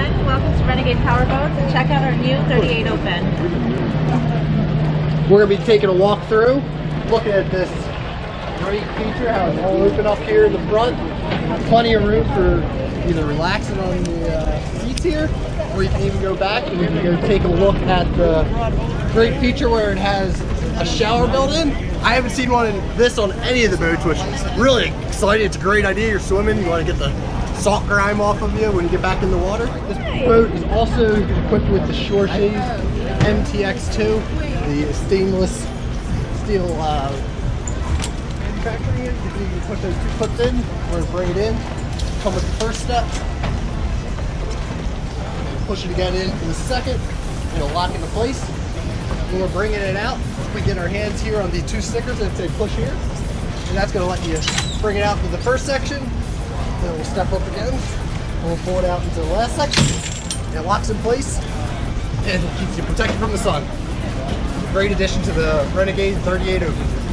everyone. Welcome to Renegade Powerboats and check out our new 38 Open. We're going to be taking a walk through, looking at this great feature, how it's all open up here in the front. Plenty of room for either relaxing on the seats here, or you can even go back and you can go take a look at the great feature where it has a shower built in. I haven't seen one in this on any of the boats, which is really exciting. It's a great idea. You're swimming, you want to get the salt grime off of you when you get back in the water. This boat is also equipped with the SureShade MTX 2, the stainless steel manufacturing unit. You can put those two clips in, we're going to bring it in, come with the first step, push it again in for the second, it'll lock into place. When we're bringing it out, we get our hands here on the two stickers that say push here, and that's going to let you bring it out to the first section. Then we'll step up again, and we'll pull it out into the last section. It locks in place, and it keeps you protected from the sun. Great addition to the Renegade 38 Open.